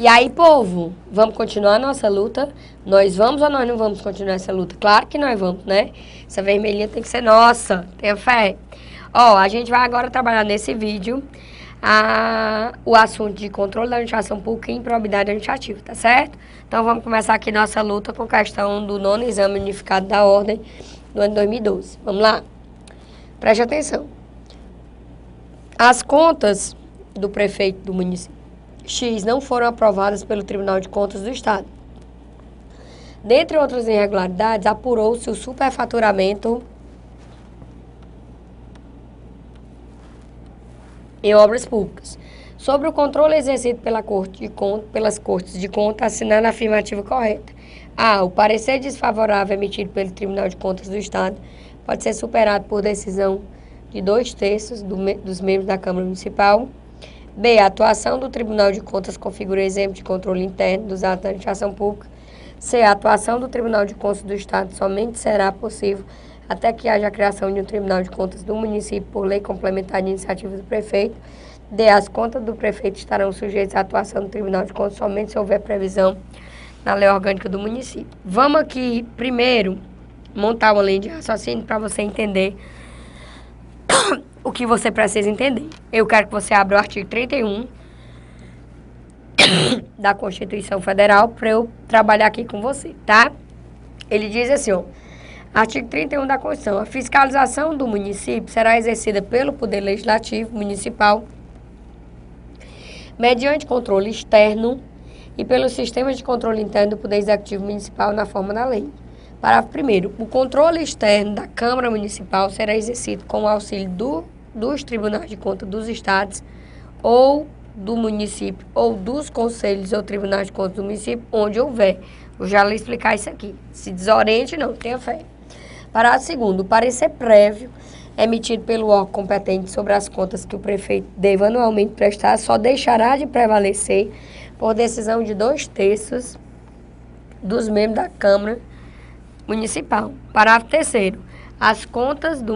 E aí, povo, vamos continuar a nossa luta? Nós vamos ou nós não vamos continuar essa luta? Claro que nós vamos, né? Essa vermelhinha tem que ser nossa, tenha fé. Ó, a gente vai agora trabalhar nesse vídeo o assunto de controle da administração pública e improbidade administrativa, tá certo? Então vamos começar aqui nossa luta com a questão do nono exame unificado da ordem do ano 2012. Vamos lá? Preste atenção. As contas do prefeito do município X não foram aprovadas pelo Tribunal de Contas do Estado. Dentre outras irregularidades, apurou-se o superfaturamento em obras públicas. Sobre o controle exercido pelas Cortes de Contas, assinando a afirmativa correta. A. O parecer desfavorável emitido pelo Tribunal de Contas do Estado pode ser superado por decisão de 2/3 dos membros da Câmara Municipal. B. A atuação do Tribunal de Contas configura exemplo de controle interno dos atos da administração pública. C. A atuação do Tribunal de Contas do Estado somente será possível até que haja a criação de um Tribunal de Contas do município por lei complementar de iniciativa do prefeito. D. As contas do prefeito estarão sujeitas à atuação do Tribunal de Contas somente se houver previsão na lei orgânica do município. Vamos aqui, primeiro, montar uma linha de raciocínio para você entender o que você precisa entender. Eu quero que você abra o artigo 31 da Constituição Federal para eu trabalhar aqui com você, tá? Ele diz assim, ó, artigo 31 da Constituição, a fiscalização do município será exercida pelo Poder Legislativo Municipal mediante controle externo e pelos sistemas de controle interno do Poder Executivo Municipal na forma da lei. Parágrafo 1º. O controle externo da Câmara Municipal será exercido com o auxílio dos Tribunais de Contas dos Estados ou do município ou dos conselhos ou tribunais de contas do município, onde houver. Eu já lhe explicar isso aqui. Se desoriente, não, tenha fé. Parágrafo 2º. O parecer prévio emitido pelo órgão competente sobre as contas que o prefeito deve anualmente prestar só deixará de prevalecer por decisão de 2/3 dos membros da Câmara Municipal. Parágrafo 3º. As contas dos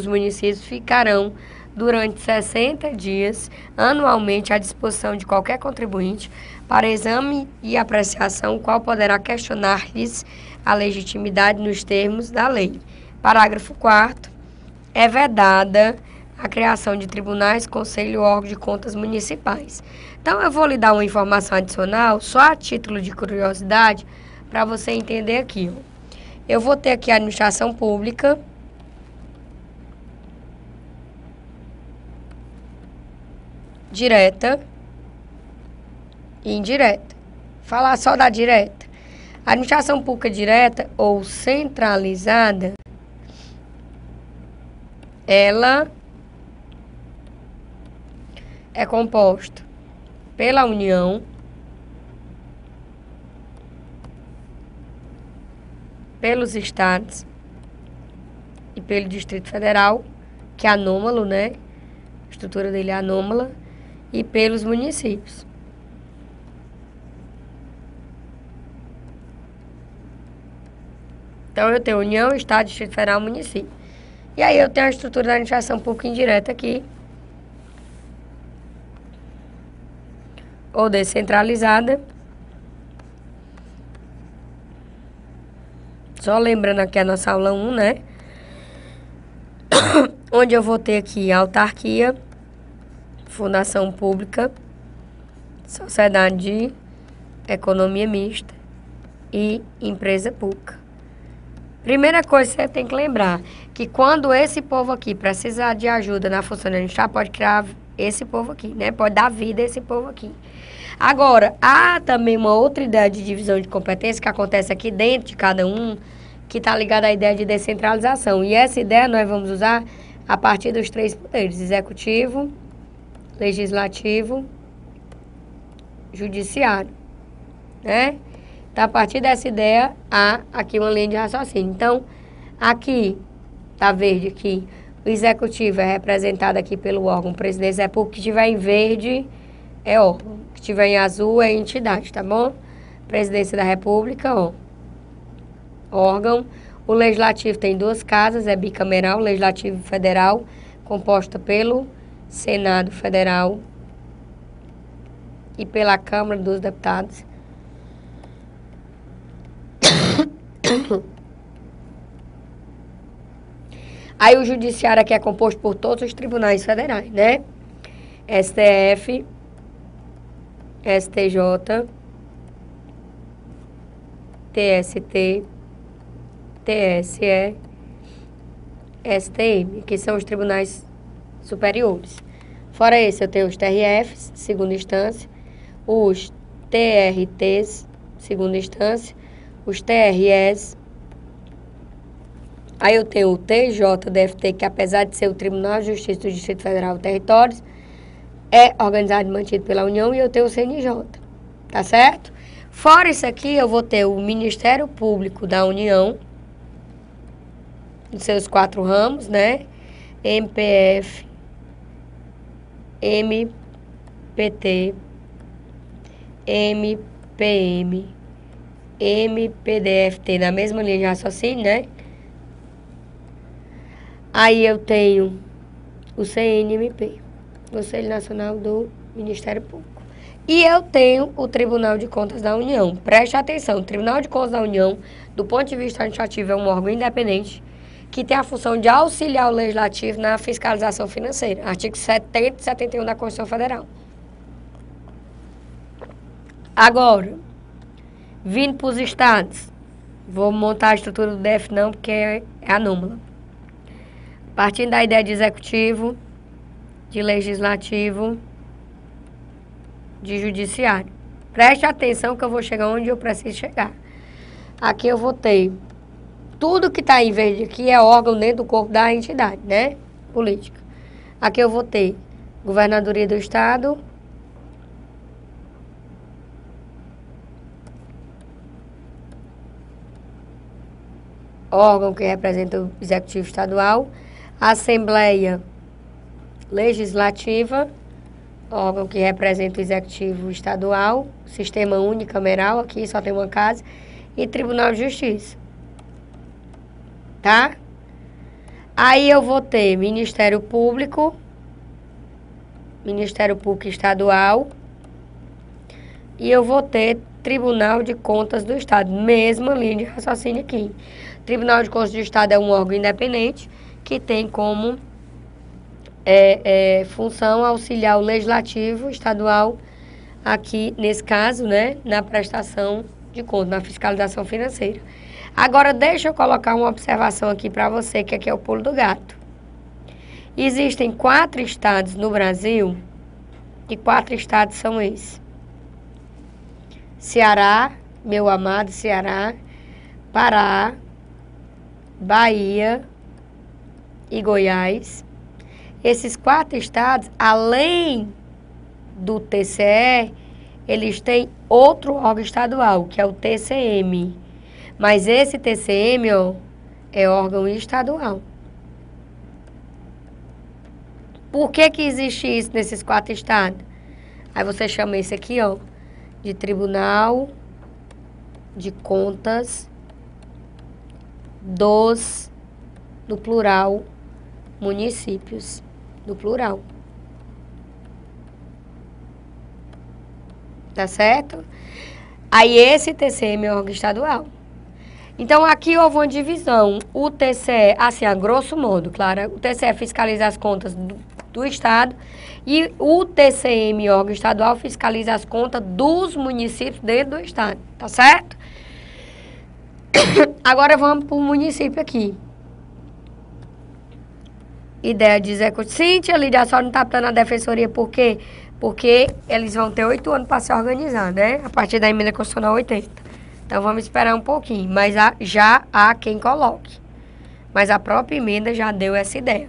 municípios ficarão durante 60 dias anualmente à disposição de qualquer contribuinte para exame e apreciação, o qual poderá questionar-lhes a legitimidade nos termos da lei. Parágrafo 4º. É vedada a criação de tribunais, conselho e órgão de contas municipais. Então, eu vou lhe dar uma informação adicional, só a título de curiosidade, para você entender aqui. Ó. Eu vou ter aqui a administração pública, direta e indireta. Falar só da direta. A administração pública direta ou centralizada, ela é composta pela União, pelos estados e pelo Distrito Federal, que é anômalo, né? A estrutura dele é anômala, e pelos municípios. Então, eu tenho União, Estado, Distrito Federal, município. E aí, eu tenho a estrutura da administração pública indireta aqui, ou descentralizada. Só lembrando aqui a nossa aula 1, né? Onde eu vou ter aqui autarquia, fundação pública, sociedade de economia mista e empresa pública. Primeira coisa que você tem que lembrar, que quando esse povo aqui precisar de ajuda na função administrativa, pode criar esse povo aqui, né? Pode dar vida a esse povo aqui. Agora, há também uma outra ideia de divisão de competência que acontece aqui dentro de cada um, que está ligada à ideia de descentralização. E essa ideia nós vamos usar a partir dos 3 poderes: executivo, legislativo, judiciário, né? Então, a partir dessa ideia, há aqui uma linha de raciocínio. Então, aqui, tá verde aqui, o executivo é representado aqui pelo órgão presidente da República. Que tiver em verde é órgão, que tiver em azul é entidade, tá bom? Presidência da República, ó, órgão. O legislativo tem 2 casas, é bicameral, legislativo federal, composta pelo Senado Federal e pela Câmara dos Deputados. Aí o judiciário aqui é composto por todos os tribunais federais, né? STF, STJ, TST, TSE, STM, que são os tribunais superiores. Fora esse, eu tenho os TRFs, segunda instância, os TRTs, segunda instância, os TREs. Aí eu tenho o TJDFT, que apesar de ser o Tribunal de Justiça do Distrito Federal e Territórios, é organizado e mantido pela União, e eu tenho o CNJ, tá certo? Fora isso aqui, eu vou ter o Ministério Público da União, de seus 4 ramos, né? MPF, MPT, MPM, MPDFT, na mesma linha de raciocínio, né? Aí eu tenho o CNMP, Conselho Nacional do Ministério Público. E eu tenho o Tribunal de Contas da União. Preste atenção, o Tribunal de Contas da União, do ponto de vista administrativo, é um órgão independente que tem a função de auxiliar o Legislativo na fiscalização financeira. Artigo 70 e 71 da Constituição Federal. Agora, vindo para os estados, vou montar a estrutura do DF não, porque é anômala. Partindo da ideia de executivo, de legislativo, de judiciário. Preste atenção que eu vou chegar onde eu preciso chegar. Aqui eu vou ter tudo que está em verde aqui é órgão dentro do corpo da entidade, né? Política. Aqui eu vou ter Governadoria do Estado, órgão que representa o Executivo Estadual, Assembleia Legislativa, órgão que representa o Executivo Estadual, Sistema Unicameral, aqui só tem uma casa, e Tribunal de Justiça. Tá? Aí eu vou ter Ministério Público Estadual, e eu vou ter Tribunal de Contas do Estado, mesma linha de raciocínio aqui. Tribunal de Contas do Estado é um órgão independente que tem como função auxiliar o Legislativo Estadual, aqui nesse caso, né, na prestação de contas, na fiscalização financeira. Agora, deixa eu colocar uma observação aqui para você, que aqui é o pulo do gato. Existem 4 estados no Brasil, e 4 estados são esses: Ceará, meu amado Ceará, Pará, Bahia e Goiás. Esses 4 estados, além do TCE, eles têm outro órgão estadual, que é o TCM. Mas esse TCM, ó, é órgão estadual. Por que que existe isso nesses 4 estados? Aí você chama esse aqui, ó, de Tribunal de Contas dos, no plural, municípios, no plural. Tá certo? Aí esse TCM é órgão estadual. Então, aqui houve uma divisão. O TCE, assim, a grosso modo, claro, o TCE fiscaliza as contas do Estado e o TCM, órgão estadual, fiscaliza as contas dos municípios dentro do Estado, tá certo? Agora vamos para o município aqui. Ideia de executivo. Cíntia, Lídia só não está aptando a defensoria, por quê? Porque eles vão ter 8 anos para se organizar, né? A partir da emenda constitucional 80. Então, vamos esperar um pouquinho. Mas já há quem coloque. Mas a própria emenda já deu essa ideia.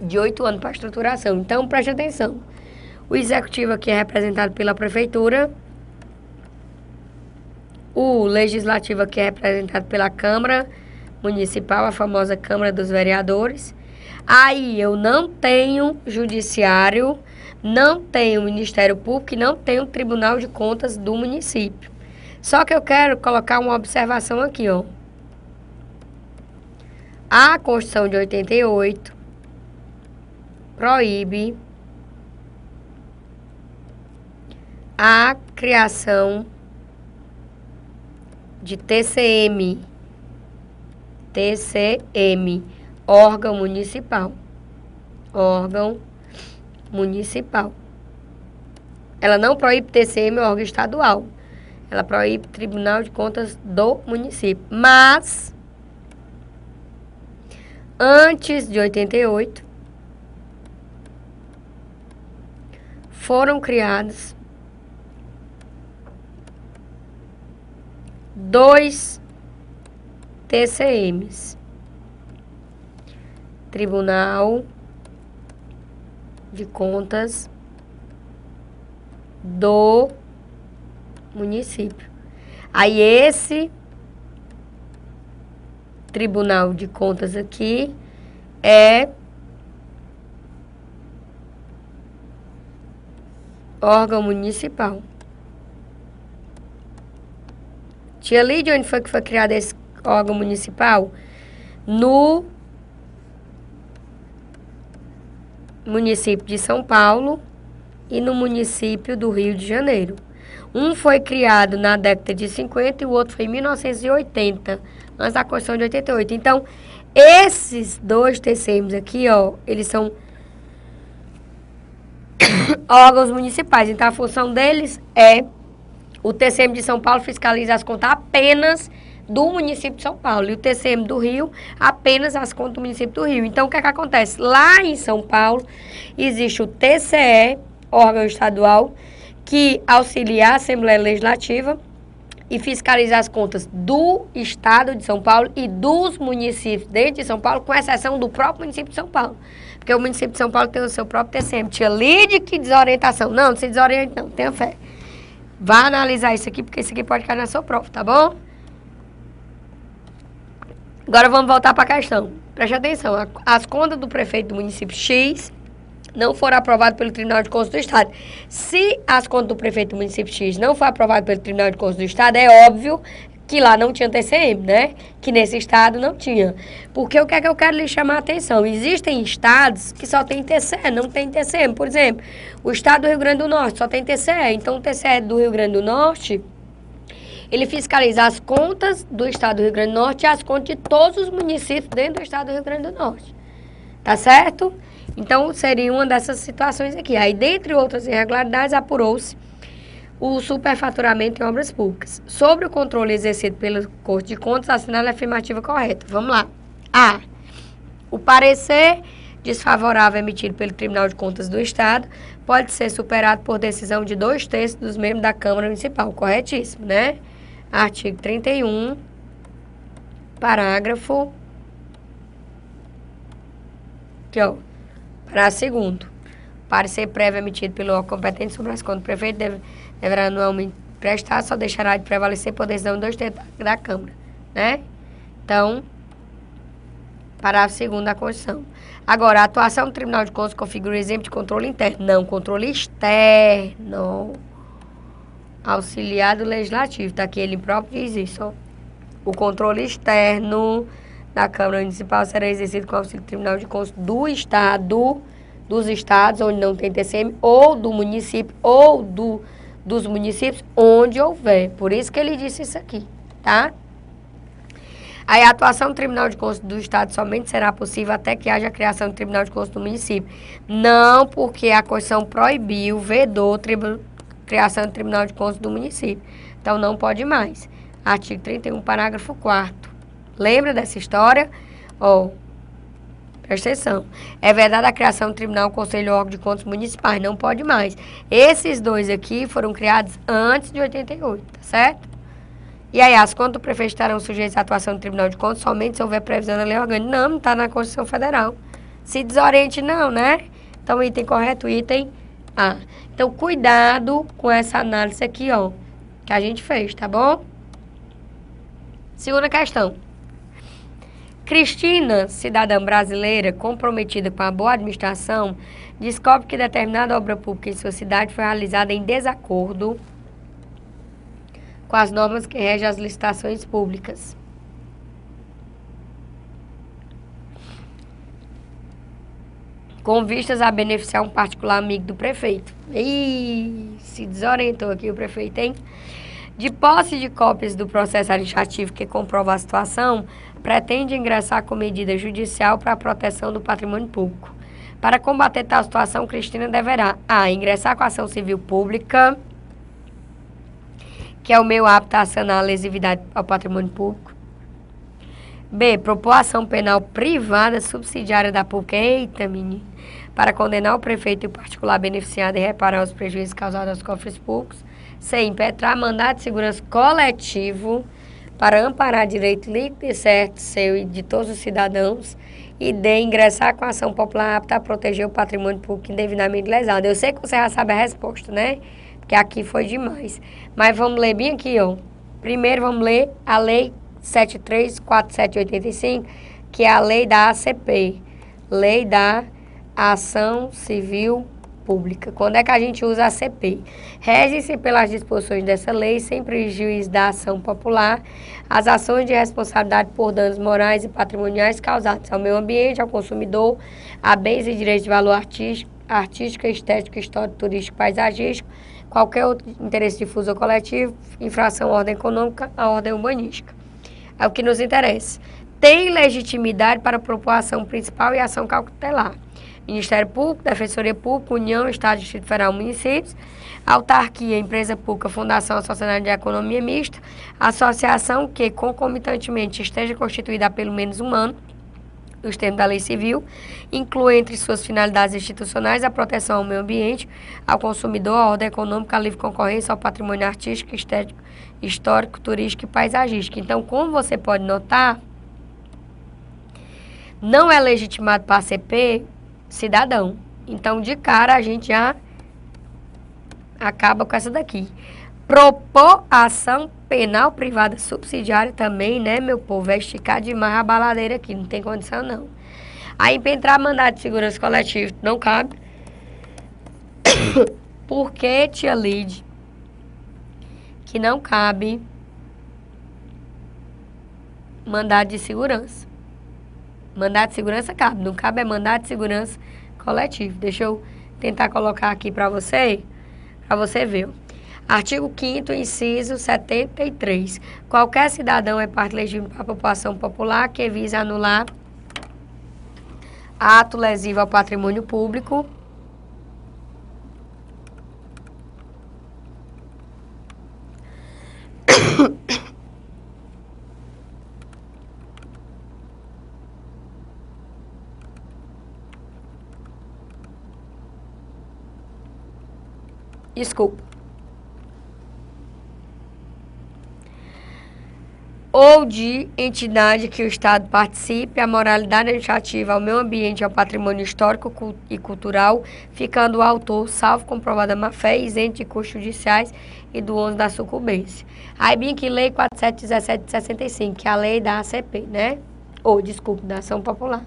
De 8 anos para a estruturação. Então, preste atenção. O executivo aqui é representado pela prefeitura. O legislativo aqui é representado pela Câmara Municipal, a famosa Câmara dos Vereadores. Aí, eu não tenho judiciário, não tenho Ministério Público e não tenho Tribunal de Contas do município. Só que eu quero colocar uma observação aqui, ó. A Constituição de 88 proíbe a criação de TCM, órgão municipal. Ela não proíbe TCM, órgão estadual. Ela proíbe Tribunal de Contas do município. Mas, antes de 88, foram criados 2 TCMs. Tribunal de Contas do município. Aí esse Tribunal de Contas aqui é órgão municipal. Tia Lídia, onde foi que foi criado esse órgão municipal? No município de São Paulo e no município do Rio de Janeiro. Um foi criado na década de 50 e o outro foi em 1980, antes da Constituição de 88. Então, esses 2 TCMs aqui, ó, eles são órgãos municipais. Então, a função deles é o TCM de São Paulo fiscaliza as contas apenas do município de São Paulo e o TCM do Rio apenas as contas do município do Rio. Então, o que é que acontece? Lá em São Paulo existe o TCE, órgão estadual, que auxilia a Assembleia Legislativa e fiscaliza as contas do Estado de São Paulo e dos municípios dentro de São Paulo, com exceção do próprio município de São Paulo. Porque o município de São Paulo tem o seu próprio TCM. Tia Lídia, que desorientação. Não se desoriente não, tenha fé. Vá analisar isso aqui, porque isso aqui pode cair na sua prova, tá bom? Agora vamos voltar para a questão. Preste atenção, as contas do prefeito do município X não foram aprovadas pelo Tribunal de Contas do Estado. Se as contas do prefeito do município X não foram aprovadas pelo Tribunal de Contas do Estado, é óbvio que lá não tinha TCM, né? Que nesse estado não tinha. Porque o que é que eu quero lhe chamar a atenção? Existem estados que só tem TCE, não tem TCM. Por exemplo, o estado do Rio Grande do Norte só tem TCE. Então, o TCE do Rio Grande do Norte, ele fiscaliza as contas do estado do Rio Grande do Norte e as contas de todos os municípios dentro do estado do Rio Grande do Norte. Tá certo? Então, seria uma dessas situações aqui. Aí, dentre outras irregularidades, apurou-se o superfaturamento em obras públicas. Sobre o controle exercido pela Corte de Contas, assinale a afirmativa correta. Vamos lá. A. O parecer desfavorável emitido pelo Tribunal de Contas do Estado pode ser superado por decisão de 2/3 dos membros da Câmara Municipal. Corretíssimo, né? Artigo 31, parágrafo... Aqui, ó. Parágrafo segundo. Parecer prévio emitido pelo órgão competente sobre as contas do prefeito deverá anualmente prestar, só deixará de prevalecer por decisão de 2/3 da Câmara, né? Então, parágrafo segundo da Constituição. Agora, a atuação do Tribunal de Contas configura exemplo de controle interno. Não, controle externo. Auxiliar do Legislativo. Tá aqui, ele próprio diz isso, ó. O controle externo da Câmara Municipal será exercido com o auxílio do Tribunal de Contas do Estado, dos estados onde não tem TCM, ou do município, ou dos municípios, onde houver. Por isso que ele disse isso aqui, tá? Aí a atuação do Tribunal de Contas do Estado somente será possível até que haja a criação do Tribunal de Contas do município. Não porque a Constituição proibiu, vedou criação do Tribunal de Contas do município. Então não pode mais. Artigo 31, parágrafo 4º. Lembra dessa história? Ó, presta atenção. É verdade a criação do Tribunal Conselho Órgão de Contas Municipais. Não pode mais. Esses 2 aqui foram criados antes de 88, tá certo? E aí, as contas do prefeito estarão sujeitas à atuação do Tribunal de Contas somente se houver previsão na lei orgânica. Não está na Constituição Federal. Se desoriente não, né? Então, item correto, item A. Então, cuidado com essa análise aqui, ó, que a gente fez, tá bom? Segunda questão. Cristina, cidadã brasileira comprometida com a boa administração, descobre que determinada obra pública em sua cidade foi realizada em desacordo com as normas que regem as licitações públicas. com vistas a beneficiar um particular amigo do prefeito. Ih, se desorientou aqui o prefeito, hein? De posse de cópias do processo administrativo que comprova a situação, pretende ingressar com medida judicial para a proteção do patrimônio público. Para combater tal situação, Cristina deverá: a. Ingressar com a ação civil pública, que é o meio apto a sanar a lesividade ao patrimônio público. B. Propor ação penal privada subsidiária da pública, eita, menino, para condenar o prefeito e o particular beneficiado e reparar os prejuízos causados aos cofres públicos. C. Impetrar mandado de segurança coletivo para amparar direito líquido e certo seu e de todos os cidadãos. E D. Ingressar com a ação popular apta a proteger o patrimônio público indevidamente lesado. Eu sei que você já sabe a resposta, né? Porque aqui foi demais. Mas vamos ler bem aqui, ó. Primeiro vamos ler a Lei 734785, que é a lei da ACP, Lei da Ação Civil Pública. Quando é que a gente usa a ACP? Rege-se pelas disposições dessa lei, sem prejuízo da ação popular, as ações de responsabilidade por danos morais e patrimoniais causados ao meio ambiente, ao consumidor, a bens e direitos de valor artístico, estético, histórico, turístico, paisagístico, qualquer outro interesse difuso ou coletivo, infração à ordem econômica, à ordem urbanística. É o que nos interessa. Tem legitimidade para propor a ação principal e a ação cautelar. Ministério Público, Defensoria Pública, União, Estado, Distrito Federal, Municípios, autarquia, empresa pública, fundação, sociedade de economia mista, associação que concomitantemente esteja constituída há pelo menos um ano, nos termos da lei civil, inclui entre suas finalidades institucionais a proteção ao meio ambiente, ao consumidor, à ordem econômica, à livre concorrência, ao patrimônio artístico, estético, histórico, turístico e paisagístico. Então, como você pode notar, não é legitimado para a ACP cidadão. Então, de cara, a gente já acaba com essa daqui. Propor ação penal privada subsidiária também, né, meu povo? Vai esticar demais a baladeira aqui, não tem condição, não. Aí, impetrar mandado de segurança coletivo não cabe. Por que, tia Lide, que não cabe mandado de segurança? Mandado de segurança cabe, não cabe é mandado de segurança coletivo. Deixa eu tentar colocar aqui para você ver. Artigo 5º, inciso 73. Qualquer cidadão é parte legítima para a população popular que visa anular ato lesivo ao patrimônio público, desculpa, ou de entidade que o Estado participe, a moralidade administrativa ao meio ambiente e ao patrimônio histórico e cultural, ficando o autor, salvo comprovada má-fé, isento de custos judiciais e do ônus da sucumbência. Aí bem que lei 4717 de 65, que é a lei da ACP, né? Da Ação Popular.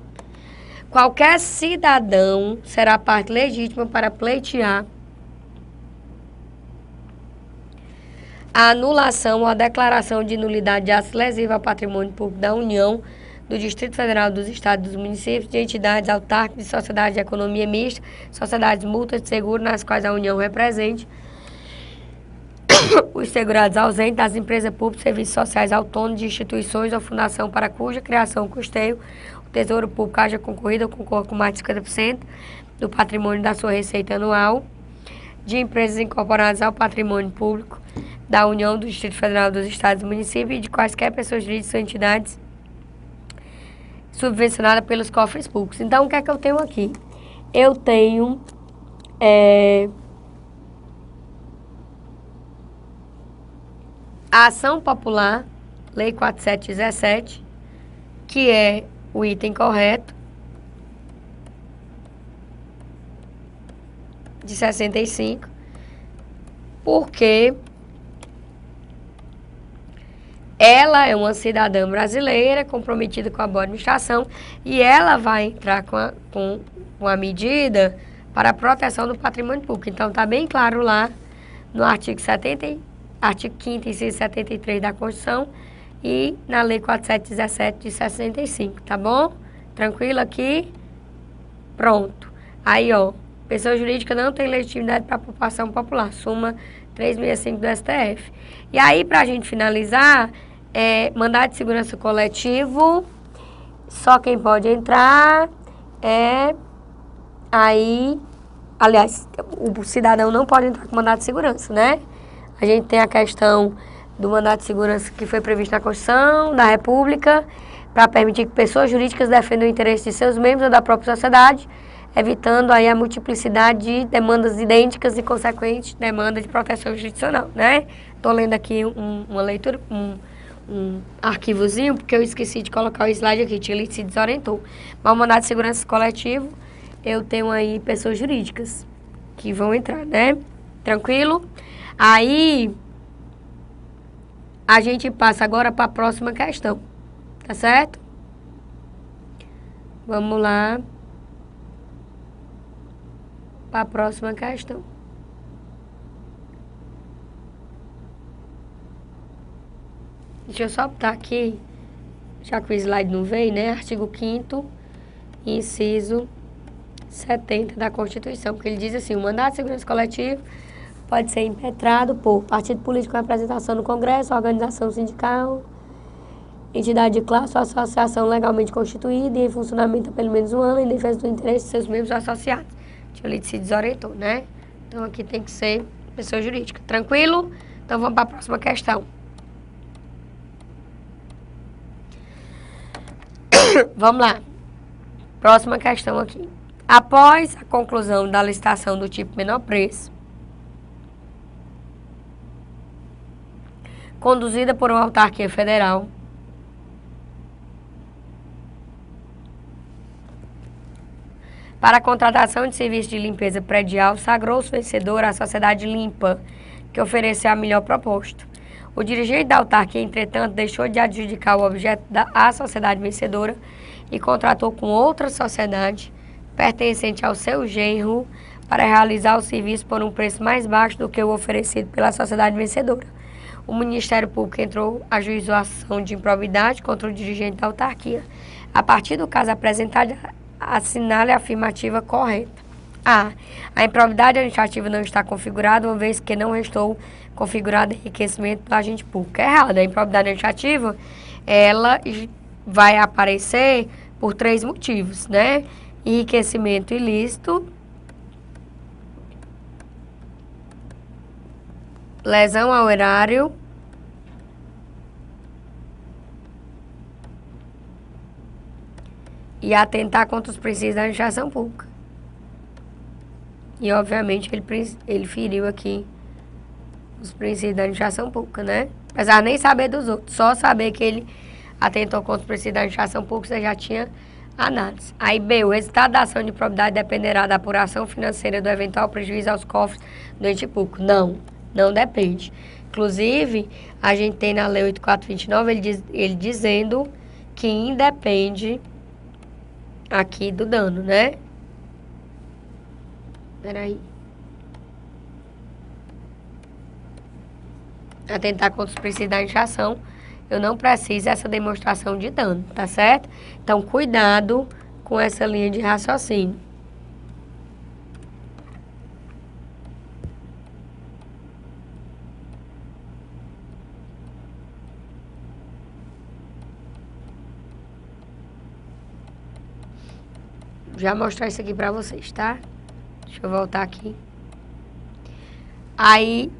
Qualquer cidadão será parte legítima para pleitear a anulação ou a declaração de nulidade de atos lesivos ao patrimônio público da União, do Distrito Federal, dos Estados, dos municípios, de entidades autárquicas, de sociedades de economia mista, sociedades multas de seguro nas quais a União represente, os segurados ausentes das empresas públicas, serviços sociais autônomos, de instituições ou fundação para cuja criação custeio o Tesouro Público haja concorrido ou concorra com mais de 50% do patrimônio da sua receita anual, de empresas incorporadas ao patrimônio público da União, do Distrito Federal, dos Estados e municípios e de quaisquer pessoas jurídicas ou entidades subvencionadas pelos cofres públicos. Então, o que é que eu tenho aqui? Eu tenho a ação popular, Lei 4717, que é o item correto, de 65, porque ela é uma cidadã brasileira comprometida com a boa administração e ela vai entrar com a medida para a proteção do patrimônio público. Então, está bem claro lá no artigo 5º, inciso 73 da Constituição e na Lei 4717 de 65, tá bom? Tranquilo aqui? Pronto. Aí, ó, pessoa jurídica não tem legitimidade para a população popular. Súmula 365 do STF. E aí, para a gente finalizar, mandado de segurança coletivo, só quem pode entrar aí, aliás, o cidadão não pode entrar com mandado de segurança, né? A gente tem a questão do mandado de segurança que foi previsto na Constituição da República para permitir que pessoas jurídicas defendam o interesse de seus membros ou da própria sociedade, evitando aí a multiplicidade de demandas idênticas e consequente demanda de proteção jurisdicional, né? Estou lendo aqui uma leitura, um arquivozinho, porque eu esqueci de colocar o slide aqui, ele se desorientou. Mas o mandado de segurança coletivo, eu tenho aí pessoas jurídicas que vão entrar, né? Tranquilo? Aí, a gente passa agora para a próxima questão, tá certo? Vamos lá para a próxima questão. Deixa eu só botar aqui, já que o slide não veio, né? Artigo 5º, inciso 70 da Constituição, que ele diz assim: o mandado de segurança coletivo pode ser impetrado por partido político com representação no Congresso, organização sindical, entidade de classe ou associação legalmente constituída e em funcionamento há pelo menos um ano em defesa do interesse de seus membros associados. Ele se desorientou, né? Então aqui tem que ser pessoa jurídica. Tranquilo? Então vamos para a próxima questão. Vamos lá. Próxima questão aqui. Após a conclusão da licitação do tipo menor preço, conduzida por uma autarquia federal, para a contratação de serviço de limpeza predial, sagrou-se vencedor a Sociedade Limpa, que ofereceu a melhor proposta. O dirigente da autarquia, entretanto, deixou de adjudicar o objeto à sociedade vencedora e contratou com outra sociedade, pertencente ao seu genro, para realizar o serviço por um preço mais baixo do que o oferecido pela sociedade vencedora. O Ministério Público entrou a juízo a ação de improbidade contra o dirigente da autarquia. A partir do caso apresentado, assinale a afirmativa correta. A improbidade administrativa não está configurada, uma vez que não restou configurado enriquecimento do agente público. É errado. A improbidade administrativa, ela vai aparecer por 3 motivos, né? Enriquecimento ilícito, lesão ao erário e atentar contra os princípios da administração pública. E, obviamente, ele feriu aqui os princípios da administração pública, né? Apesar de nem saber dos outros, só saber que ele atentou contra os princípios da administração pública, você já tinha análise. Aí, B, o resultado da ação de improbidade dependerá da apuração financeira do eventual prejuízo aos cofres do ente público. Não depende. Inclusive, a gente tem na Lei 8.429, ele dizendo que independe aqui do dano, né? Peraí. Atentar contra os princípios da administração, eu não preciso essa demonstração de dano, tá certo? Então, cuidado com essa linha de raciocínio. Já mostrar isso aqui pra vocês, tá? Deixa eu voltar aqui. Aí...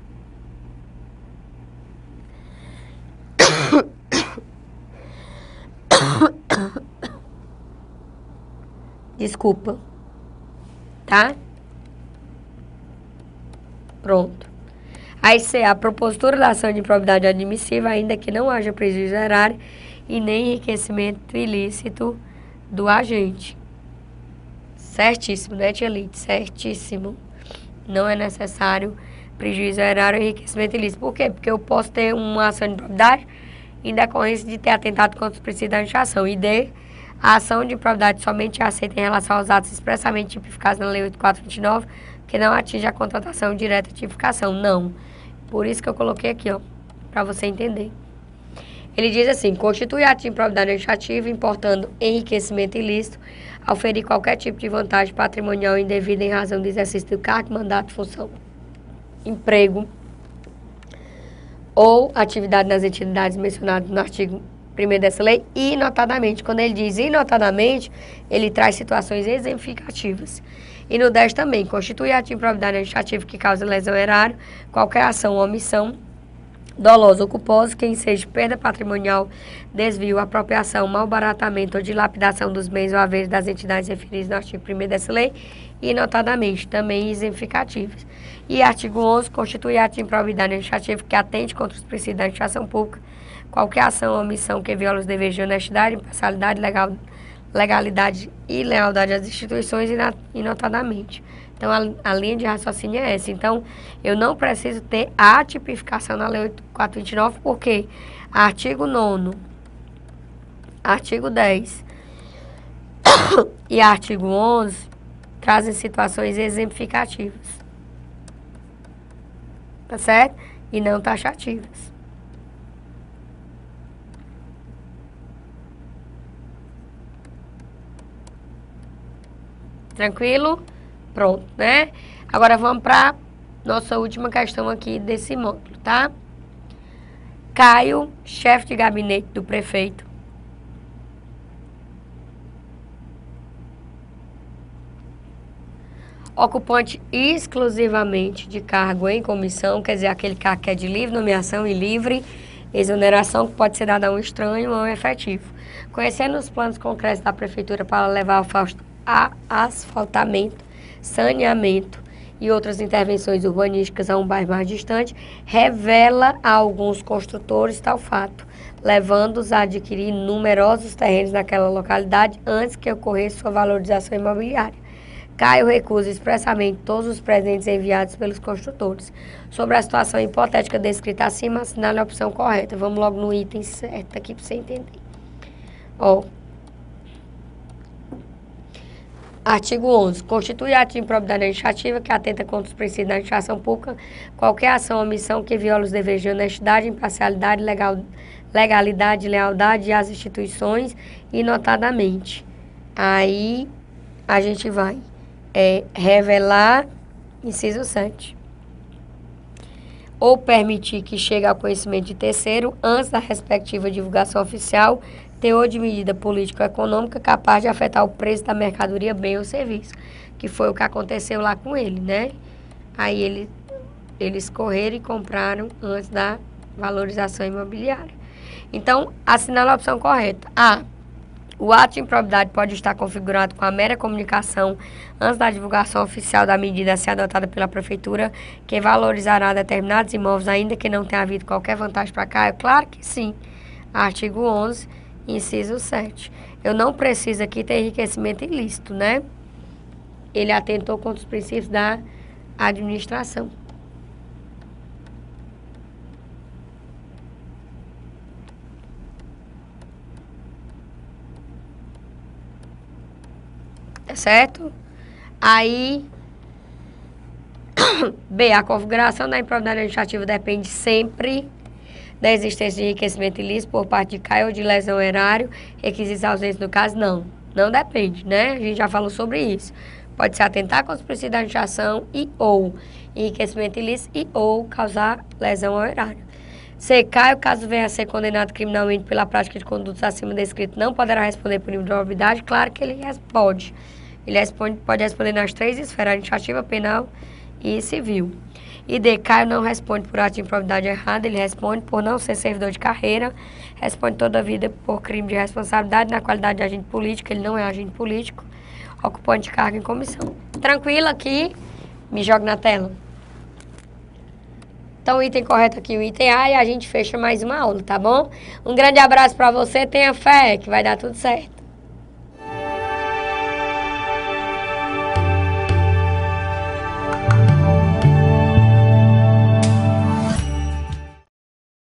Desculpa. Tá? Pronto. Aí, C, a propositura da ação de improbidade admissível, ainda que não haja prejuízo erário e nem enriquecimento ilícito do agente. Certíssimo, né, tia Lide? Certíssimo. Não é necessário prejuízo erário e enriquecimento ilícito. Por quê? Porque eu posso ter uma ação de improbidade em decorrência de ter atentado contra os princípios da administração. E D, a ação de improbidade somente é aceita em relação aos atos expressamente tipificados na Lei 8.429, que não atinge a contratação direta de tipificação. Não. Por isso que eu coloquei aqui, ó, para você entender. Ele diz assim: constitui ato de improbidade administrativa importando enriquecimento ilícito ao ferir qualquer tipo de vantagem patrimonial indevida em razão do exercício do cargo, mandato, função, emprego ou atividade nas entidades mencionadas no artigo 1º dessa lei, e notadamente. Quando ele diz inotadamente, ele traz situações exemplificativas. E no 10 também, constitui ato de improbidade administrativa que causa lesão erária, qualquer ação ou omissão dolosa ou culposa, que enseja perda patrimonial, desvio, apropriação, malbaratamento ou dilapidação dos bens ou haveres das entidades referidas no artigo 1º dessa lei, e notadamente também exemplificativas. E artigo 11, constitui ato de improbidade administrativa que atente contra os princípios da administração pública, qualquer ação ou omissão que viola os deveres de honestidade, imparcialidade, legalidade e lealdade às instituições, e notadamente. Então, a linha de raciocínio é essa. Então, eu não preciso ter a tipificação na Lei 8.429, porque artigo 9º, artigo 10 e artigo 11 trazem situações exemplificativas. Tá certo? E não taxativas. Tranquilo? Pronto, né? Agora vamos para nossa última questão aqui desse módulo, tá? Caio, chefe de gabinete do prefeito, ocupante exclusivamente de cargo em comissão, quer dizer, aquele cargo que é de livre nomeação e livre exoneração, que pode ser dada a um estranho ou a um efetivo. Conhecendo os planos concretos da prefeitura para levar a asfaltamento, saneamento e outras intervenções urbanísticas a um bairro mais distante, revela a alguns construtores tal fato, levando-os a adquirir numerosos terrenos naquela localidade antes que ocorresse sua valorização imobiliária. Caio recusa expressamente todos os presentes enviados pelos construtores. Sobre a situação hipotética descrita acima, assinale a opção correta. Vamos logo no item certo aqui para você entender. Ó. Artigo 11. Constitui ato de improbidade administrativa que atenta contra os princípios da administração pública qualquer ação ou omissão que viola os deveres de honestidade, imparcialidade, legalidade e lealdade às instituições, e notadamente. Aí a gente vai revelar, inciso 7. Ou permitir que chegue ao conhecimento de terceiro, antes da respectiva divulgação oficial, teor de medida político-econômica capaz de afetar o preço da mercadoria, bem ou serviço, que foi o que aconteceu lá com ele, né? Aí eles correram e compraram antes da valorização imobiliária. Então, assinala a opção correta. A. O ato de improbidade pode estar configurado com a mera comunicação antes da divulgação oficial da medida a ser adotada pela prefeitura, que valorizará determinados imóveis, ainda que não tenha havido qualquer vantagem para cá. É claro que sim. Artigo 11, inciso 7. Eu não preciso aqui ter enriquecimento ilícito, né? Ele atentou contra os princípios da administração. Certo? Aí, B, a configuração da improbidade administrativa depende sempre da existência de enriquecimento ilícito por parte de Caio ou de lesão erário, requisitos ausentes no caso, não depende, né? A gente já falou sobre isso. Pode ser atentar contra os princípios da administração e ou enriquecimento ilícito e ou causar lesão ao erário. C, Caio, caso venha a ser condenado criminalmente pela prática de condutos acima descritos, não poderá responder por nível de novidade. Claro que ele responde. Ele pode responder nas 3 esferas, administrativa, penal e civil. E D, Caio não responde por ato de improbidade errada, ele responde por não ser servidor de carreira, responde toda a vida por crime de responsabilidade na qualidade de agente político, ele não é agente político, ocupante de cargo em comissão. Tranquilo aqui? Me joga na tela. Então, o item correto aqui, o item A, e a gente fecha mais uma aula, tá bom? Um grande abraço para você, tenha fé que vai dar tudo certo.